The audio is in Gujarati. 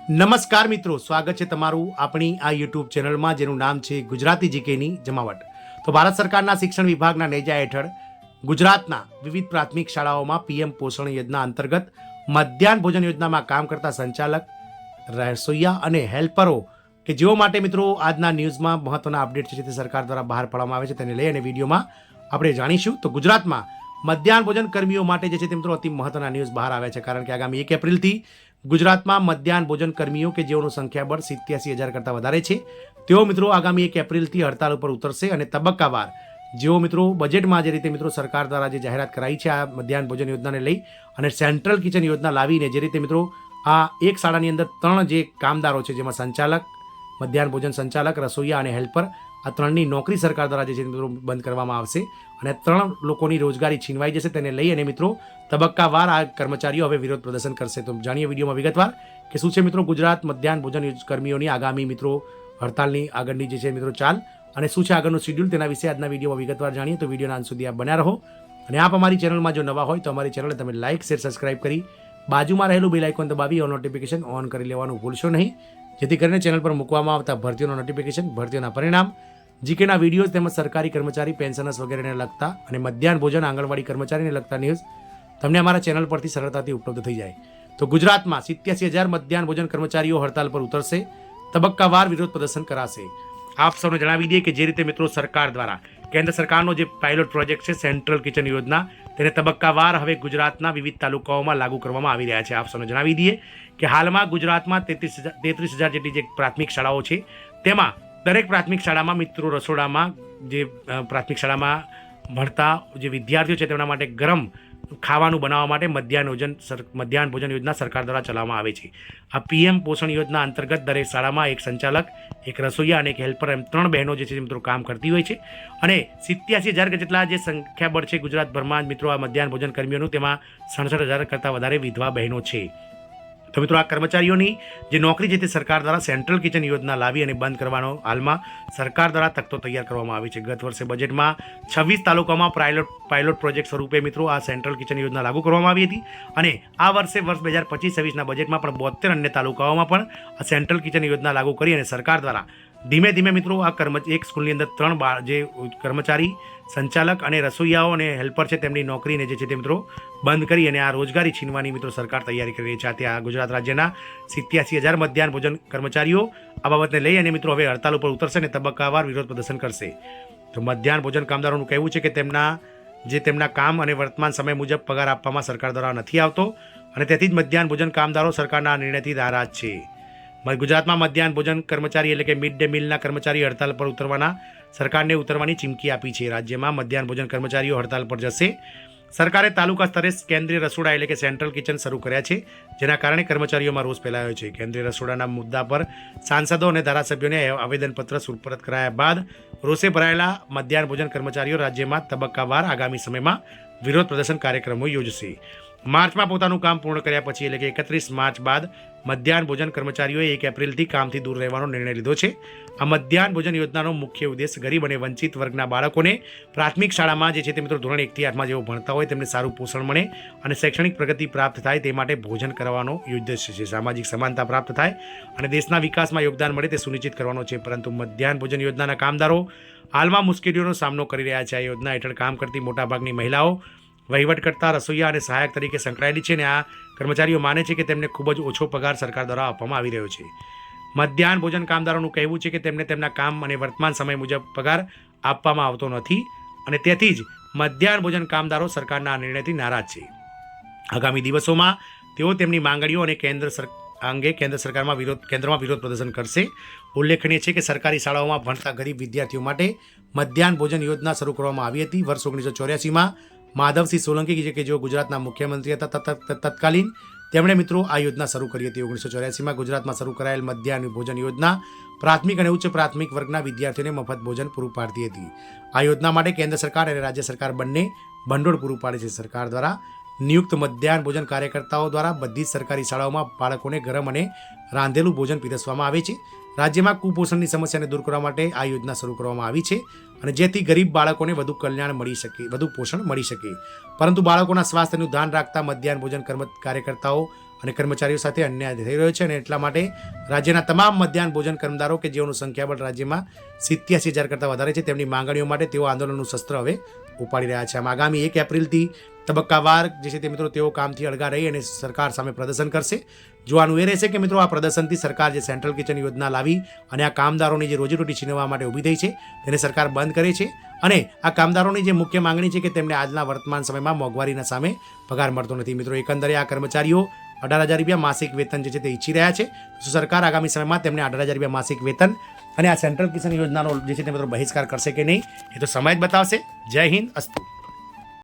નમસ્કાર મિત્રો, સ્વાગત છે તમારું આપણી આ યુટ્યુબ ચેનલમાં જેનું નામ છે ગુજરાતી જીકેની જમાવટ. તો ભારત સરકારના શિક્ષણ વિભાગના નેજા હેઠળ ગુજરાતના વિવિધ પ્રાથમિક શાળાઓમાં પીએમ પોષણ યોજના અંતર્ગત મધ્યાહન ભોજન યોજનામાં કામ કરતા સંચાલક, રસોઈયા અને હેલ્પરો કે જેઓ માટે મિત્રો આજના ન્યૂઝમાં મહત્વના અપડેટ છે તે સરકાર દ્વારા બહાર પાડવામાં આવે છે તેને લઈ અને વિડીયોમાં આપણે જાણીશું. તો ગુજરાતમાં મધ્યાહન ભોજન કર્મીઓ માટે જે છે તે મિત્રો અતિ મહત્વના ન્યૂઝ બહાર આવ્યા છે, કારણ કે આગામી 1 એપ્રિલથી ગુજરાતમાં મધ્યાહન ભોજન કર્મીઓ કે જેઓનું સંખ્યાબળ 87,000 કરતાં વધારે છે તેઓ મિત્રો આગામી 1 એપ્રિલથી હડતાલ ઉપર ઉતરશે અને તબક્કાવાર જેઓ મિત્રો બજેટમાં જે રીતે મિત્રો સરકાર દ્વારા જે જાહેરાત કરાઈ છે આ મધ્યાહન ભોજન યોજનાને લઈ અને સેન્ટ્રલ કિચન યોજના લાવીને જે રીતે મિત્રો આ એક શાળાની અંદર 3 જે કામદારો છે જેમાં સંચાલક, મધ્યાહન ભોજન સંચાલક, રસોઈયા અને હેલ્પર આ 3ની નોકરી સરકાર દ્વારા જે છે મિત્રો બંધ કરવામાં આવશે અને 3 લોકોની રોજગારી છીનવાઈ જશે. તેને લઈ અને મિત્રો તબક્કાવાર આ કર્મચારીઓ હવે વિરોધ પ્રદર્શન કરશે. તો જાણીએ વિડીયોમાં વિગતવાર કે શું છે મિત્રો ગુજરાત મધ્યાહન ભોજન કર્મીઓની આગામી મિત્રો હડતાલની આગળની જે છે મિત્રો ચાલ અને શું છે આગળનું શેડ્યુલ, તેના વિશે આજના વિડીયોમાં વિગતવાર જાણીએ. તો વિડીયોના અંત સુધી આપ બન્યા રહો અને આપ અમારી ચેનલમાં જો નવા હોય તો અમારી ચેનલને તમે લાઇક, શેર, સબસ્ક્રાઇબ કરી બાજુમાં રહેલું બેલ આઇકોન દબાવી નોટિફિકેશન ઓન કરી લેવાનું ભૂલશો નહીં, જેથી કરીને ચેનલ પર મૂકવામાં આવતા ભરતીઓના નોટિફિકેશન, ભરતીઓના પરિણામ, જીકેના વિડીયોઝ તેમજ સરકારી કર્મચારી, પેન્શનર્સ વગેરેને લગતા અને મધ્યાહન ભોજન આંગણવાડી કર્મચારીને લગતા ન્યૂઝ તમને અમારા ચેનલ પરથી સરળતાથી ઉપલબ્ધ થઈ જાય. તો ગુજરાતમાં 87,000 મધ્યાહન ભોજન કર્મચારીઓ હડતાલ પર ઉતરશે, તબક્કાવાર વિરોધ પ્રદર્શન કરાશે. આપ સૌને જણાવી દઈએ કે જે રીતે મિત્રો સરકાર દ્વારા કેન્દ્ર સરકારનો જે પાયલોટ પ્રોજેક્ટ છે સેન્ટ્રલ કિચન યોજના તેને તબક્કાવાર હવે ગુજરાતના વિવિધ તાલુકાઓમાં લાગુ કરવામાં આવી રહ્યા છે. આપ સૌને જણાવી દઈએ કે હાલમાં ગુજરાતમાં 33,000 જેટલી જે પ્રાથમિક શાળાઓ છે તેમાં દરેક પ્રાથમિક શાળામાં મિત્રો રસોડામાં જે પ્રાથમિક શાળામાં ભણતા જે વિદ્યાર્થીઓ છે તેમના માટે ગરમ ખાવાનું બનાવવા માટે મધ્યાહન ભોજન યોજના સરકાર દ્વારા ચલાવવામાં આવે છે. આ પીએમ પોષણ યોજના અંતર્ગત દરેક શાળામાં એક સંચાલક, એક રસોઈયા અને એક હેલ્પર એમ 3 બહેનો જે છે મિત્રો કામ કરતી હોય છે અને 87,000 જેટલા જે સંખ્યાબળ છે ગુજરાતભરમાં મિત્રો આ મધ્યાહન ભોજન કર્મીઓનું, તેમાં 67,000 કરતાં વધારે વિધવા બહેનો છે. તો મિત્રો આ કર્મચારીઓની જે નોકરી છે તે સરકાર દ્વારા સેન્ટ્રલ કિચન યોજના લાવી અને બંધ કરવાનો હાલમાં સરકાર દ્વારા તખ્તો તૈયાર કરવામાં આવી છે. ગત વર્ષે બજેટમાં 26 તાલુકામાં પાયલોટ પ્રોજેક્ટ સ્વરૂપે મિત્રો આ સેન્ટ્રલ કિચન યોજના લાગુ કરવામાં આવી હતી અને આ વર્ષે વર્ષ 2025-26ના બજેટમાં પણ 72 અન્ય તાલુકાઓમાં પણ આ સેન્ટ્રલ કિચન યોજના લાગુ કરી અને સરકાર દ્વારા ધીમે ધીમે મિત્રો આ એક સ્કૂલની અંદર 3 જે કર્મચારી, સંચાલક અને રસોઈયાઓ અને હેલ્પર છે તેમની નોકરીને જે છે તે મિત્રો બંધ કરી અને આ રોજગારી છીનવાની મિત્રો સરકાર તૈયારી કરી રહી છે. ત્યાં ગુજરાત રાજ્યના 87,000 મધ્યાહન ભોજન કર્મચારીઓ આ બાબતને લઈ અને મિત્રો હવે હડતાલ ઉપર ઉતરશે અને તબક્કાવાર વિરોધ પ્રદર્શન કરશે. તો મધ્યાહન ભોજન કામદારોનું કહેવું છે કે તેમના કામ અને વર્તમાન સમય મુજબ પગાર આપવામાં સરકાર દ્વારા નથી આવતો અને તેથી જ મધ્યાહન ભોજન કામદારો સરકારના નિર્ણયથી નારાજ છે. ગુજરાતમાં મધ્યાહન ભોજન કર્મચારી એટલે કે મિડ ડે મીલના કર્મચારી હડતાલ પર સરકારને ઉતરવાની ચીમકી આપી છે. રાજ્યમાં મધ્યાહન ભોજન કર્મચારીઓ હડતાલ પર જશે. સરકારે તાલુકા સ્તરે કેન્દ્રીય રસોડા એટલે કે સેન્ટ્રલ કિચન શરૂ કર્યા છે, જેના કારણે કર્મચારીઓમાં રોષ ફેલાયો છે. કેન્દ્રીય રસોડાના મુદ્દા પર સાંસદો અને ધારાસભ્યોને આવેદનપત્ર સુપરત કરાયા બાદ રોષે ભરાયેલા મધ્યાહન ભોજન કર્મચારીઓ રાજ્યમાં તબક્કાવાર આગામી સમયમાં વિરોધ પ્રદર્શન કાર્યક્રમો યોજશે. માર્ચમાં પોતાનું કામ પૂર્ણ કર્યા પછી એટલે કે 31 માર્ચ બાદ મધ્યાહન ભોજન કર્મચારીઓએ 1 એપ્રિલથી કામથી દૂર રહેવાનો નિર્ણય લીધો છે. આ મધ્યાહન ભોજન યોજનાનો મુખ્ય ઉદ્દેશ ગરીબ અને વંચિત વર્ગના બાળકોને પ્રાથમિક શાળામાં જે છે તે મિત્રો ધોરણ 1 થી 8માં જેઓ ભણતા હોય તેમને સારું પોષણ મળે અને શૈક્ષણિક પ્રગતિ પ્રાપ્ત થાય તે માટે ભોજન કરવાનો ઉદ્દેશ છે. સામાજિક સમાનતા પ્રાપ્ત થાય અને દેશના વિકાસમાં યોગદાન મળે તે સુનિશ્ચિત કરવાનો છે. પરંતુ મધ્યાહન ભોજન યોજનાના કામદારો હાલમાં મુશ્કેલીઓનો સામનો કરી રહ્યા છે. આ યોજના હેઠળ કામ કરતી મોટાભાગની મહિલાઓ વહીવટકર્તા, રસોઈયા અને સહાયક તરીકે સંકળાયેલી છે અને આ કર્મચારીઓ માને છે કે તેમને ખૂબ જ ઓછો પગાર સરકાર દ્વારા આપવામાં આવી રહ્યો છે. મધ્યાહન ભોજન કામદારોનું કહેવું છે કે તેમને તેમના કામ અને વર્તમાન સમય મુજબ પગાર આપવામાં આવતો નથી અને તેથી જ મધ્યાહન ભોજન કામદારો સરકારના આ નિર્ણયથી નારાજ છે. આગામી દિવસોમાં તેઓ તેમની માંગણીઓ અને કેન્દ્ર સરકારમાં વિરોધ પ્રદર્શન કરશે. ઉલ્લેખનીય છે કે સરકારી શાળાઓમાં ભણતા ગરીબ વિદ્યાર્થીઓ માટે મધ્યાહન ભોજન યોજના શરૂ કરવામાં આવી હતી. વર્ષ 1984માં માધવસિંહ સોલંકી કે જેઓ ગુજરાતના મુખ્યમંત્રી હતા તત્કાલીન, તેમણે મિત્રો આ યોજના શરૂ કરી હતી. 1984માં ગુજરાતમાં શરૂ કરાયેલ મધ્યાહન ભોજન યોજના પ્રાથમિક અને ઉચ્ચ પ્રાથમિક વર્ગના વિદ્યાર્થીઓને મફત ભોજન પૂરું પાડતી હતી. આ યોજના માટે કેન્દ્ર સરકાર અને રાજ્ય સરકાર બંને ભંડોળ પૂરું પાડે છે. સરકાર દ્વારા નિયુક્ત મધ્યાહન ભોજન કાર્યકર્તાઓ દ્વારા બધી જ સરકારી શાળાઓમાં બાળકોને ગરમ અને રાંધેલું ભોજન પીરસવામાં આવે છે. રાજ્યમાં કુપોષણની સમસ્યાને દૂર કરવા માટે આ યોજના શરૂ કરવામાં આવી છે અને જેથી ગરીબ બાળકોને વધુ કલ્યાણ મળી શકે, વધુ પોષણ મળી શકે. પરંતુ બાળકોના સ્વાસ્થ્યનું ધ્યાન રાખતા મધ્યાહન ભોજન કાર્યકર્તાઓ અને કર્મચારીઓ સાથે અન્યાય થઈ રહ્યો છે અને એટલા માટે રાજ્યના તમામ મધ્યાહન ભોજન કર્મદારો કે જેઓનું સંખ્યાબળ રાજ્યમાં 87,000 કરતાં વધારે છે તેમની માંગણીઓ માટે તેઓ આંદોલનનું શસ્ત્ર હવે ઉપાડી રહ્યા છે. આમ આગામી 1 એપ્રિલથી તબક્કાવાર જે છે તે મિત્રો તેઓ કામથી અળગા રહી અને સરકાર સામે પ્રદર્શન કરશે. જોવાનું એ રહેશે કે મિત્રો આ પ્રદર્શનથી સરકાર જે સેન્ટ્રલ કિચન યોજના લાવી અને આ કામદારોની જે રોજીરોટી છીનવવા માટે ઊભી થઈ છે તેને સરકાર બંધ કરે છે અને આ કામદારોની જે મુખ્ય માંગણી છે કે તેમને આજના વર્તમાન સમયમાં મોંઘવારીના સામે પગાર મળતો નથી. મિત્રો એકંદરે આ કર્મચારીઓ 18,000 રૂપિયા માસિક વેતન જે છે તે ઈચ્છી રહ્યા છે. તો સરકાર આગામી સમયમાં તેમને 18,000 રૂપિયા માસિક વેતન અને આ સેન્ટ્રલ કિચન યોજનાનો જે છે તે મિત્રો બહિષ્કાર કરશે કે નહીં એ તો સમય જ બતાવશે. જય હિન્દ, અસ્તુ.